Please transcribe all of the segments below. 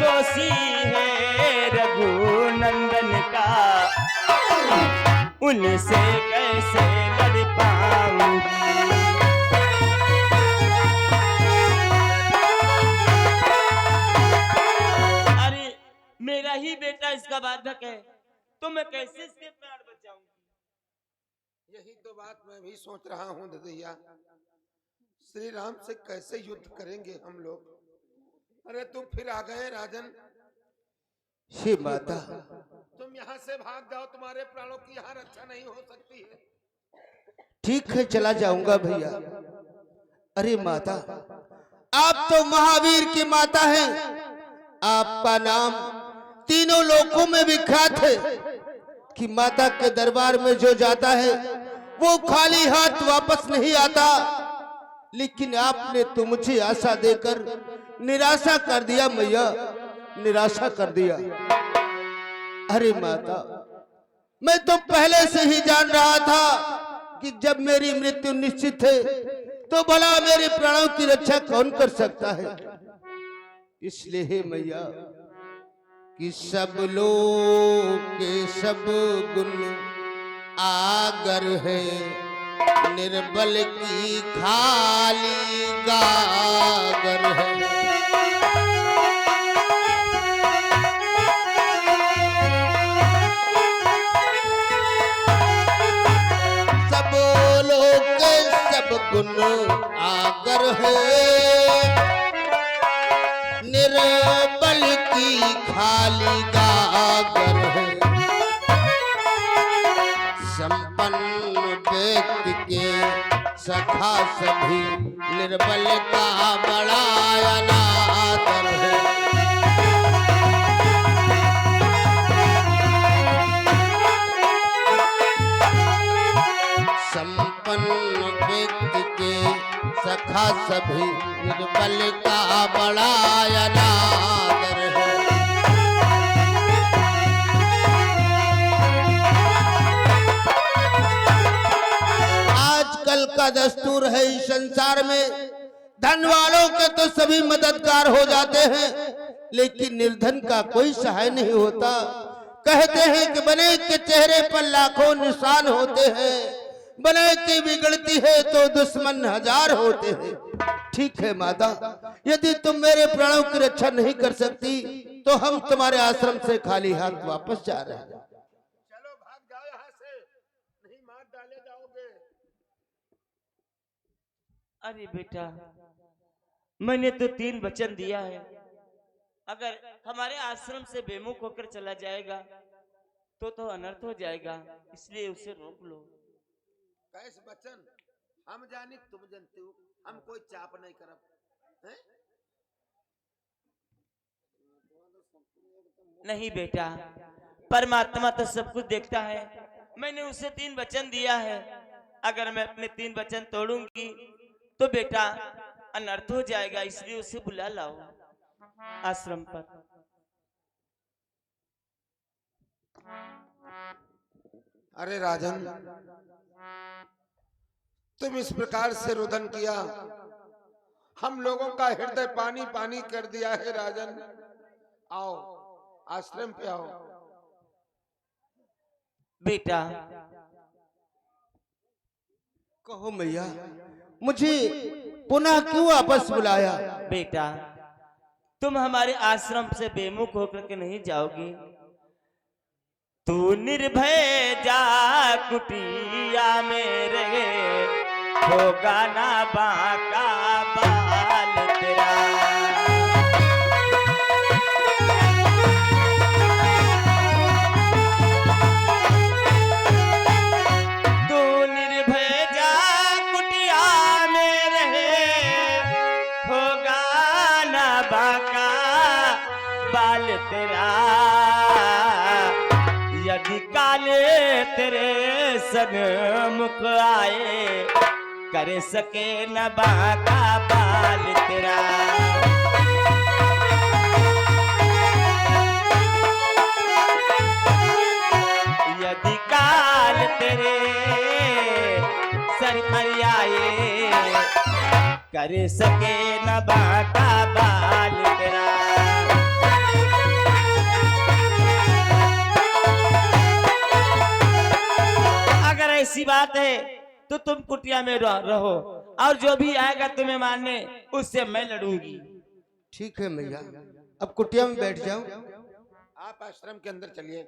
दोषी है रघुनंदन का, उनसे कैसे लड़ पाऊंगी। अरे मेरा ही बेटा इसका बाधक है, तो मैं कैसे इसके प्राण बचाऊंगी? यही तो बात मैं भी सोच रहा हूँ ददिया, श्री राम से कैसे युद्ध करेंगे हम लोग। अरे तुम फिर आ गए राजन। श्री माता, तुम यहाँ से भाग जाओ, तुम्हारे प्राणों की यहाँ रक्षा नहीं हो सकती है। ठीक है चला जाऊंगा भैया। अरे माता, आप तो महावीर की माता हैं, आपका नाम तीनों लोकों में विख्यात है कि माता के दरबार में जो जाता है वो खाली हाथ वापस नहीं आता। लेकिन आपने तो मुझे आशा देकर निराशा कर दिया मैया, निराशा कर दिया। अरे माता, मैं तो पहले से ही जान रहा था कि जब मेरी मृत्यु निश्चित है तो भला मेरे प्राणों की रक्षा कौन कर सकता है। इसलिए हे मैया कि सब लोग के सब गुण आगर है, निर्बल की खाली गागर है। सब लोग के सब गुण आगर है, निर्बल की खाली गागर है। संपन्न व्यक्ति के सखा सभी, निर्बल का बड़ा अनादर है। संपन्न व्यक्ति के सखा सभी, निर्बल का बड़ा अनादर है। आजकल का दस्तूर है इस संसार में, धन वालों के तो सभी मददगार हो जाते हैं, लेकिन निर्धन का कोई सहाय नहीं होता। कहते हैं कि बने के चेहरे पर लाखों निशान होते हैं, बने की बिगड़ती है तो दुश्मन हजार होते हैं। ठीक है माता, यदि तुम मेरे प्राणों की रक्षा नहीं कर सकती तो हम तुम्हारे आश्रम से खाली हाथ वापस जा रहे हैं। चलो भाग जाओ यहाँ से, नहीं मार डाले जाओगे। अरे बेटा, मैंने तो 3 वचन दिया है, अगर हमारे आश्रम से बेमुख होकर चला जाएगा तो अनर्थ हो जाएगा, इसलिए उसे रोक लो। कैसे बच्चन, हम जानी तुम जानते हो, हम कोई चाप नहीं करब हैं? नहीं बेटा, परमात्मा तो सब कुछ देखता है। मैंने उसे 3 वचन दिया है, अगर मैं अपने 3 वचन तोड़ूंगी तो बेटा अनर्थ हो जाएगा, इसलिए उसे बुला लाओ आश्रम पर। अरे राजन, तुम इस प्रकार से रुदन किया, हम लोगों का हृदय पानी पानी कर दिया है राजन। आओ आश्रम पे आओ। बेटा कहो मैया, मुझे पुनः क्यों वापस बुलाया? बेटा, तुम हमारे आश्रम से बेमुख होकर के नहीं जाओगे, तू निर्भय जा कुटिया में रहे, होगा ना बाका बाल तेरा। तू निर्भय जा कुटिया में रहे, होगा ना बाका बाल तेरा। यदि काले तेरे संग मुख आए, कर सके न बाका बाल तेरा। यदि काल तेरे सर पर आए, कर सके न बाका बाल तेरा। बात है तो तुम कुटिया में रहो, और जो भी आएगा तुम्हें मारने उससे मैं लड़ूंगी। ठीक है मैया, अब कुटिया में बैठ जाओ। आप आश्रम के अंदर चलिए।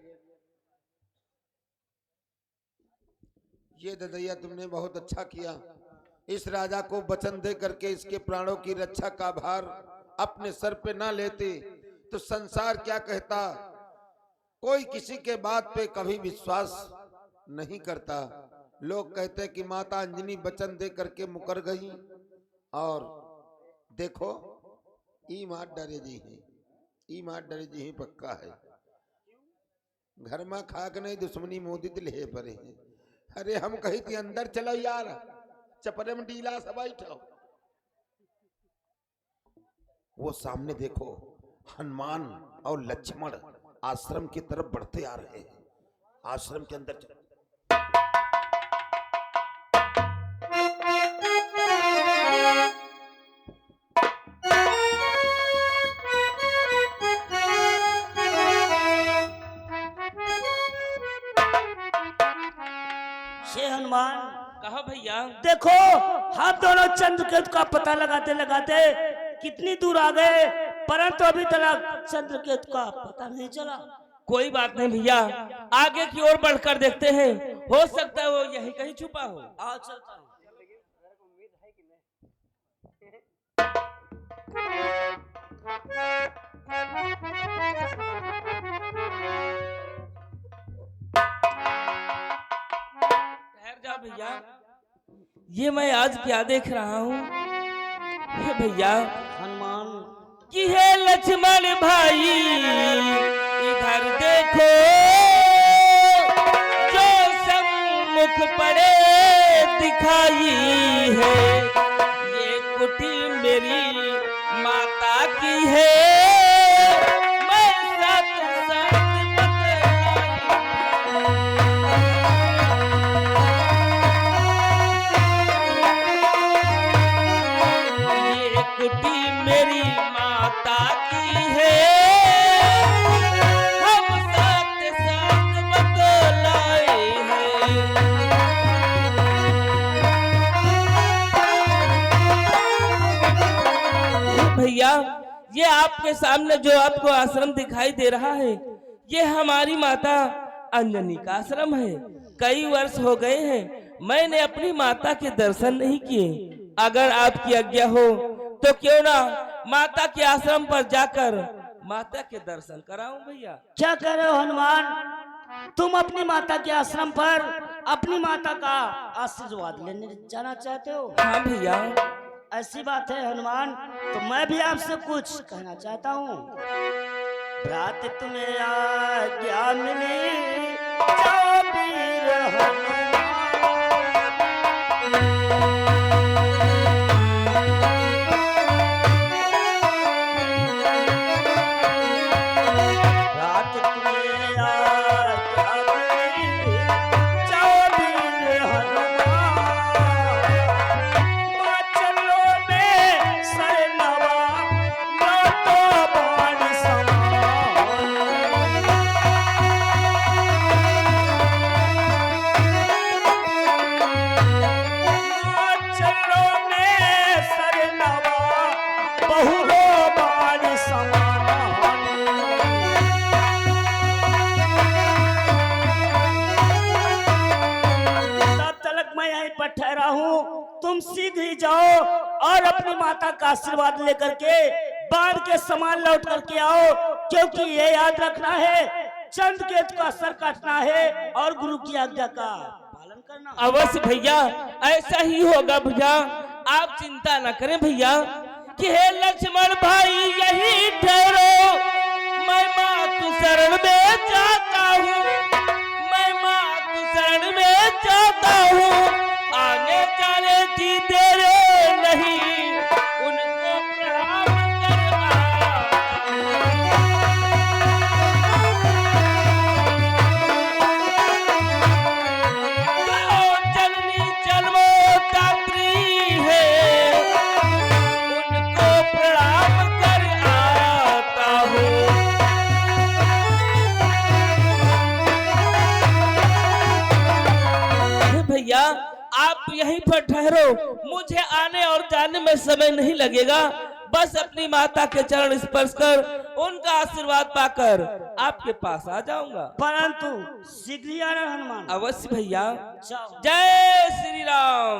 ये ददैया तुमने बहुत अच्छा किया। इस राजा को वचन दे करके इसके प्राणों की रक्षा का भार अपने सर पे ना लेते तो संसार क्या कहता। कोई किसी के बात पे कभी विश्वास नहीं करता। लोग कहते कि माता अंजनी वचन दे करके मुकर गई, और देखो ई मार डरे जी है, ई मार डरे जी ही पक्का है। घर में खाक नहीं दुश्मनी मोदित ले परे हैं। अरे हम कही थी अंदर चलो यार, चपरे में डीला सब बैठो। वो सामने देखो हनुमान और लक्ष्मण आश्रम की तरफ बढ़ते आ रहे हैं। आश्रम के अंदर चलो। हनुमान कहो भैया। देखो हम दोनों चंद्रकेतु का पता लगाते लगाते कितनी दूर आ गए, परंतु अभी तक चंद्रकेतु का पता नहीं चला। कोई बात नहीं भैया, आगे की ओर बढ़कर देखते हैं, हो सकता है वो यही कहीं छुपा हो। आओ चलता हूँ। ठहर जा भैया, ये मैं आज क्या देख रहा हूँ। ये भैया हनुमान कि है लक्ष्मण भाई इधर देखो, जो सम्मुख पड़े दिखाई है, ये कुटी मेरी माता की है। मैं साथ साथ ये कुटी मेरी माता की है। हम साथ साथ बतलाए हैं। भैया ये आपके सामने जो आपको आश्रम दिखाई दे रहा है, ये हमारी माता अंजनी का आश्रम है। कई वर्ष हो गए हैं मैंने अपनी माता के दर्शन नहीं किए। अगर आपकी आज्ञा हो तो क्यों ना माता के आश्रम पर जाकर माता के दर्शन कराऊं भैया। क्या कह रहे हो हनुमान, तुम अपनी माता के आश्रम पर अपनी माता का आशीर्वाद लेने जाना चाहते हो? हाँ भैया। ऐसी बात है हनुमान, तो मैं भी आपसे कुछ कहना चाहता हूँ। रात तुम्हें आज्ञा मिली जाओ वीर हनुमान। रात तुम्हें आज्ञा मिली जाओ वीर हनुमान। चलो में सरनवा लो तो बाण समान। चलो में सरनवा बहुरो बाण समान। तब तक मैं यहीं पर ठहरा हूँ, तुम शीघ्र ही जाओ और अपनी माता का आशीर्वाद लेकर के बाण के समान लौट करके आओ, क्योंकि ये याद रखना है चंद्रकेतु का सर काटना है और गुरु की आज्ञा का पालन करना। अवश्य भैया, ऐसा ही होगा भैया, आप चिंता न करें भैया। कि हे लक्ष्मण भाई यही ठहरो, मैं मातु शरण में जाता हूँ, मैं मातु शरण में जाता हूँ। आने जाने की देर नहीं, उनको प्रणाम करना। जननी जन्मो दात्री है, उनको प्रणाम कर आता हूँ। यहीं पर ठहरो, मुझे आने और जाने में समय नहीं लगेगा। बस अपनी माता के चरण स्पर्श कर उनका आशीर्वाद पाकर आपके पास आ जाऊंगा। परंतु शीघ्र ही आना हनुमान। अवश्य भैया। जाओ। जय श्री राम।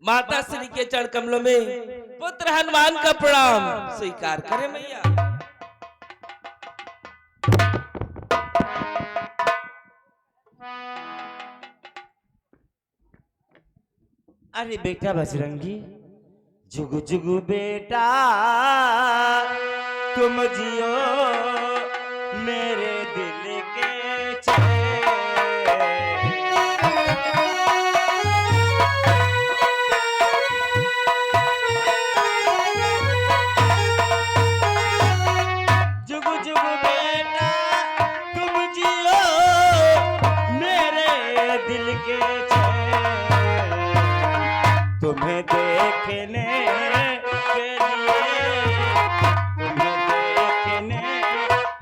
माता श्री के चरण कमलों में पुत्र हनुमान का प्रणाम स्वीकार करें मैया। अरे बेटा बजरंगी, जुगु जुगु बेटा तुम जियो मेरे दिल के चैन। जुगु जुगु बेटा तुम जियो मेरे दिल के चैन। तुम्हें देखने के लिए, तुम्हें देखने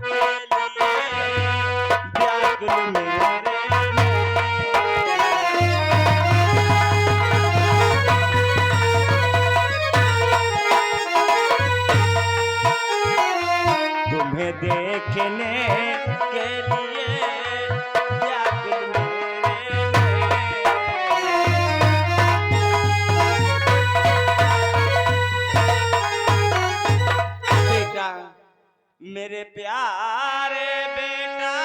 के लिए व्याकुल मेरे तुम्हें देखने के लिए व्याकुल मेरे प्यारे बेटा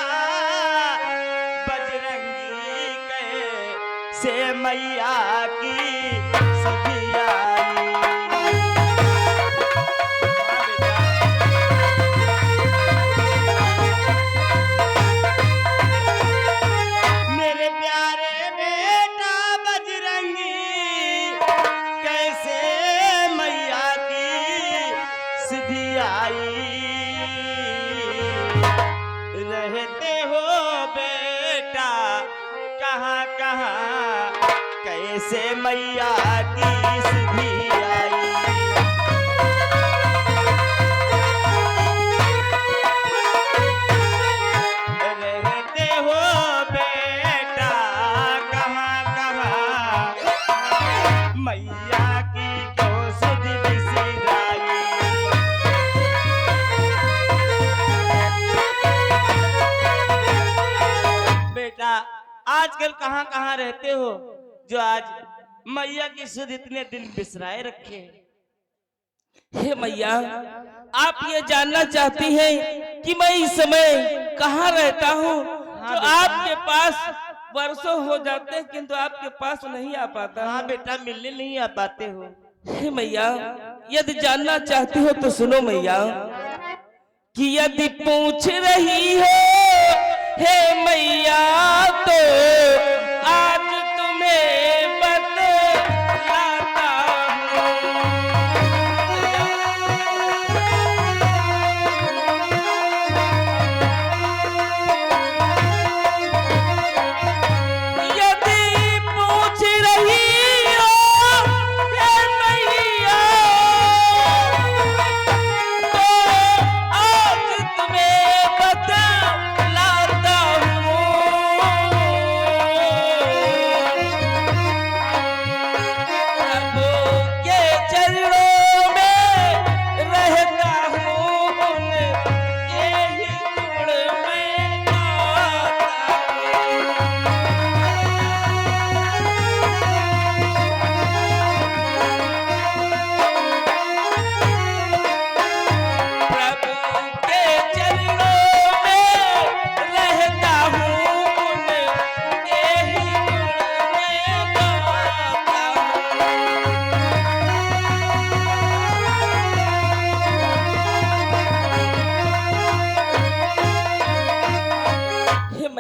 बजरंगी कैसे मैया की सखियाई। मेरे प्यारे बेटा बजरंगी कैसे मैया की सिद्धि आई। रहते हो बेटा कहाँ कहाँ कैसे मैया की सिद्धि आई। रहते हो बेटा कहाँ कहाँ मैया की क्यों सिद्धि बिसराई। बेटा आजकल कहाँ कहाँ रहते हो जो आज मैया की सुध इतने दिन बिसराए रखे। हे मैया, आप ये जानना चाहती हैं कि मैं इस समय कहाँ रहता हूँ जो आपके पास वर्षों हो जाते हैं किंतु आपके पास नहीं आ पाता। हाँ बेटा, मिलने नहीं आ पाते हो। हे मैया, यदि जानना चाहती हो तो सुनो मैया कि यदि पूछ रही हो हे मैया तो आज तुम्हें बतलाता हूँ। यदि पूछ रही हो हे मैया तो आज तुम्हें बतलाता हूँ।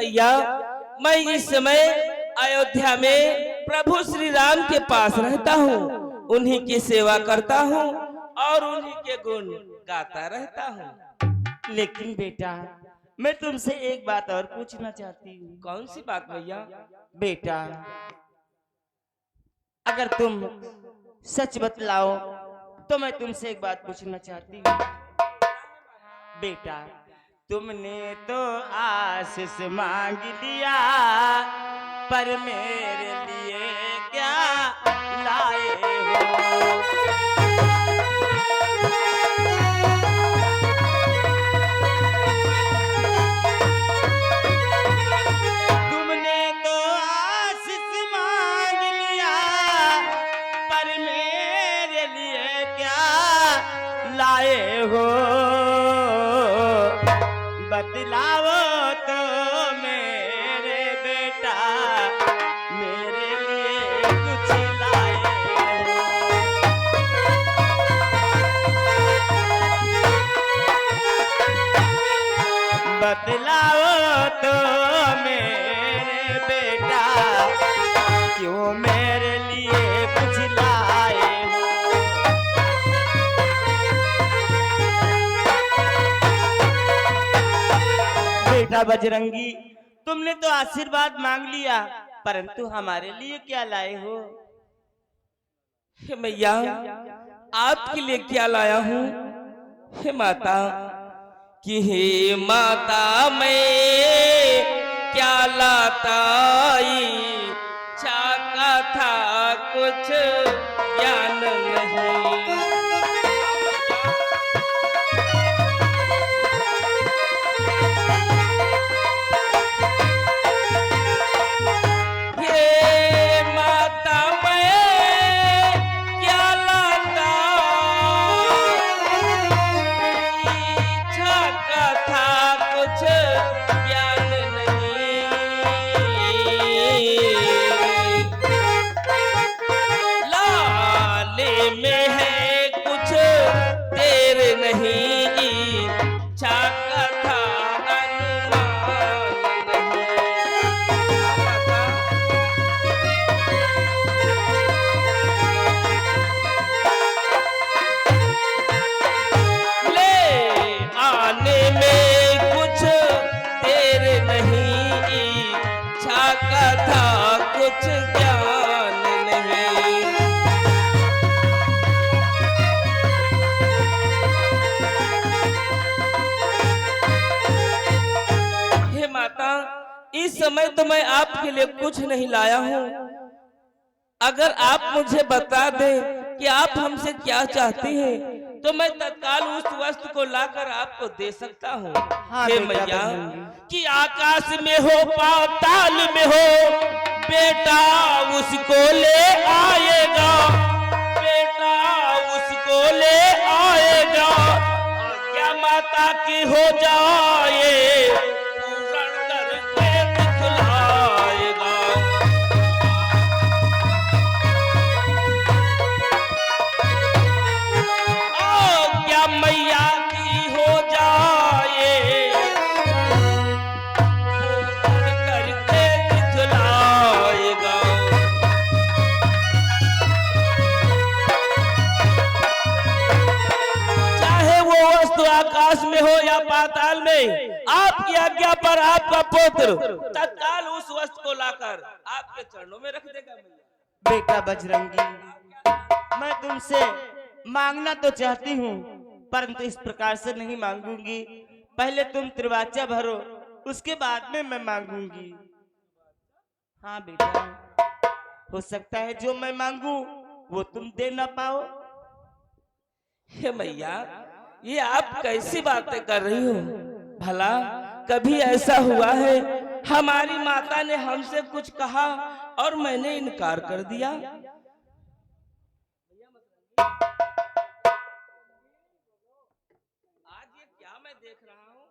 मैया, मैं इस समय अयोध्या में प्रभु श्री राम के पास रहता हूँ, उन्हीं की सेवा करता हूँ और उन्हीं के गुण गाता रहता हूँ। लेकिन बेटा, मैं तुमसे एक बात और पूछना चाहती हूँ। कौन सी बात भैया? बेटा, अगर तुम सच बतलाओ तो मैं तुमसे एक बात पूछना चाहती हूँ। बेटा, तुमने तो आशीष मांग लिया, पर मेरे लिए क्या लाए हो? तुमने तो आशीष मांग लिया, पर मेरे लिए क्या लाए हो? बतलाओ तो मेरे बेटा, मेरे लिए कुछ लाए हो? बतलाओ तो मेरे बेटा, क्यों मेरे लिए कुछ लाए हो? बेटा बजरंगी, तुमने तो आशीर्वाद मांग लिया, परंतु हमारे लिए क्या लाए हो? हे मैया, आपके लिए क्या लाया हूँ? हे माता, कि हे माता मैं क्या लाता, चाका था कुछ ज्ञान नहीं। हे माता मैं क्या लाता, इच्छा का था कुछ ज्ञान नहीं। लाले में है कुछ देर नहीं, चाका था अनुमान नहीं। ले आने में कुछ देर नहीं, चाका था कुछ ज्ञान नहीं। हे माता, इस समय तो मैं आपके लिए कुछ नहीं लाया हूँ। अगर आप मुझे बता दें कि आप हमसे क्या चाहती हैं, तो मैं तत्काल उस वस्तु को लाकर आपको दे सकता हूँ। हाँ हे बेटा मैया, बजरंगी। कि आकाश में हो पाताल में हो, बेटा उसको ले आएगा, बेटा उसको ले आएगा। आज्ञा माता की हो जाए, पूर्ण करके दिखलाएगा। आज्ञा मैया की हो जाए, पूर्ण करके दिखलाएगा। चाहे वो वस्तु आकाश में हो या पाताल में, आपकी आज्ञा पर आपका पुत्र तत्काल उस वस्तु को लाकर आपके चरणों में रख देगा। मैया, बेटा बजरंगी, मैं तुमसे मांगना तो चाहती हूँ, परंतु इस प्रकार से नहीं मांगूंगी। पहले तुम त्रिवाचा भरो, उसके बाद में मैं मांगूंगी। हाँ बेटा, हो सकता है जो मैं मांगू वो तुम दे ना पाओ। हे मैया, ये आप कैसी बातें कर रही हो? भला कभी ऐसा हुआ है हमारी माता ने हमसे कुछ कहा और मैंने इनकार कर दिया? आज ये क्या मैं देख रहा हूँ,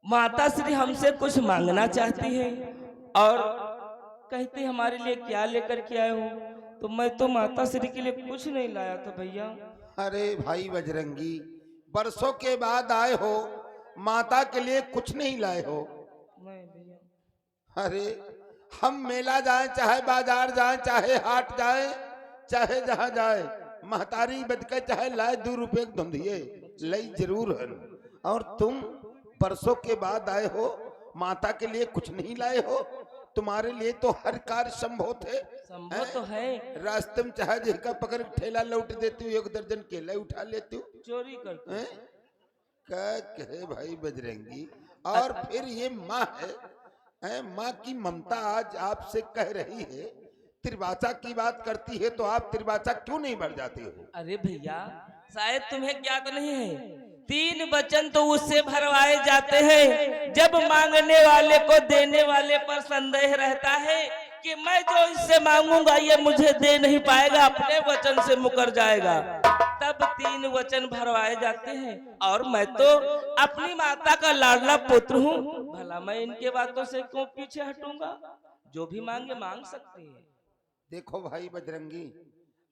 माता श्री हमसे कुछ मांगना चाहती है और कहते हमारे लिए क्या लेकर के आए हो। तो मैं तो माता श्री के लिए कुछ नहीं लाया था भैया। अरे भाई बजरंगी, बरसों के बाद आए हो, माता के लिए कुछ नहीं लाए हो। नहीं भैया। अरे हम मेला जाए, चाहे बाजार जाए, चाहे हाट जाए, चाहे जहां जाए, महतारी बच के चाहे लाए 2 रुपए धुंधिए लई जरूर है। और तुम बरसों के बाद आए हो, माता के लिए कुछ नहीं लाए हो। तुम्हारे लिए तो हर कार्य संभव थे। संभव तो है। रास्ते में चाहे जिसका पकड़ ठेला लौट देती हूँ, 1 दर्जन केले उठा लेती हूँ। चोरी करते हैं। क्या कहे भाई बजरंगी। और फिर ये माँ है, माँ की ममता आज आपसे कह रही है, त्रिवाचा की बात करती है, तो आप त्रिवाचा क्यों नहीं बढ़ जाते हो? अरे भैया, शायद तुम्हें ज्ञात नहीं है, 3 वचन तो उससे भरवाए जाते हैं जब मांगने वाले को देने वाले पर संदेह रहता है कि मैं जो इससे मांगूंगा ये मुझे दे नहीं पाएगा, अपने वचन से मुकर जाएगा, तब 3 वचन भरवाए जाते हैं। और मैं तो अपनी माता का लाडला पुत्र हूँ, भला मैं इनके बातों से क्यों पीछे हटूंगा? जो भी मांगे मांग सकते हैं। देखो भाई बजरंगी,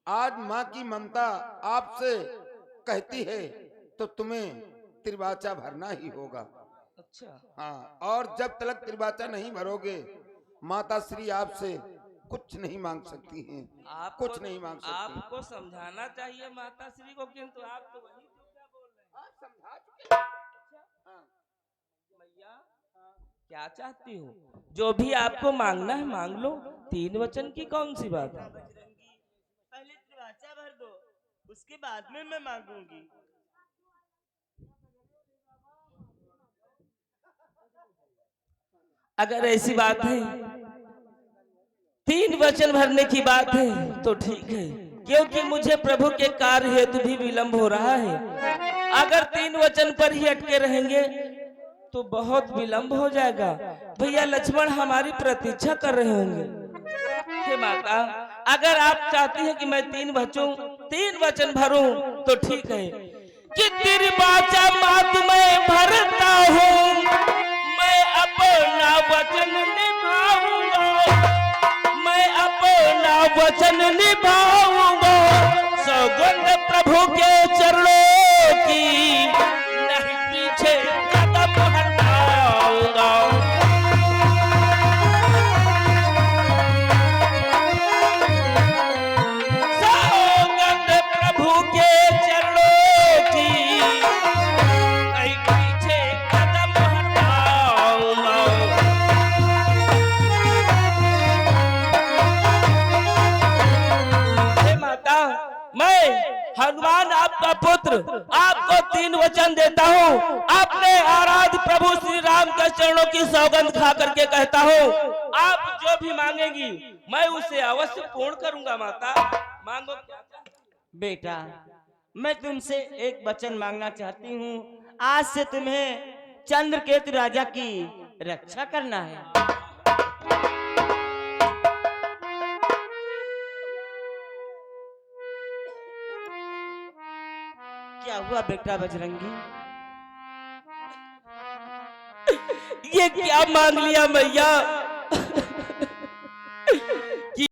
आज माँ की ममता आपसे कहती है तो तुम्हें त्रिवाचा भरना ही होगा। अच्छा। हाँ, और जब तक त्रिवाचा नहीं भरोगे, माता श्री आपसे कुछ नहीं मांग सकती हैं। कुछ नहीं मांग सकती। आपको समझाना चाहिए माता श्री को, किंतु आप तो वही क्या बोल रहे हैं। आप समझा चुके हैं। मैया क्या चाहती हो? जो भी आपको मांगना है मांग लो, 3 वचन की कौन सी बात है। पहले त्रिवाचा भर दो, उसके बाद में मैं मांगूंगी। अगर ऐसी बात है, 3 वचन भरने की बात है तो ठीक है, क्योंकि मुझे प्रभु के कार्य हेतु भी विलंब हो रहा है। अगर 3 वचन पर ही अटके रहेंगे तो बहुत विलंब हो जाएगा। भैया लक्ष्मण हमारी प्रतीक्षा कर रहे होंगे। हे माता, अगर आप चाहती हैं कि मैं 3 वचन भरूं तो ठीक है कि त्रिवाचा मात मैं भरता हूँ, मैं अपना वचन निभाऊंगा, मैं अपना वचन निभाऊंगा, सौगंध प्रभु के चरणों की नहीं पीछे कदम हटाऊंगा। सौगंध प्रभु के चरणों की नहीं पीछे कदम हटाऊंगा। हे माता, मैं हनुमान आपका पुत्र आपको 3 वचन देता हूँ। अपने आराध्य प्रभु श्री राम के चरणों की सौगंध खा करके कहता हूँ, आप जो भी मांगेंगी मैं उसे अवश्य पूर्ण करूंगा। माता मांगो। बेटा, मैं तुमसे एक वचन मांगना चाहती हूँ। आज से तुम्हें चंद्रकेतु राजा की रक्षा करना है। क्या हुआ बेटा बजरंगी? ये क्या मांग लिया मैया?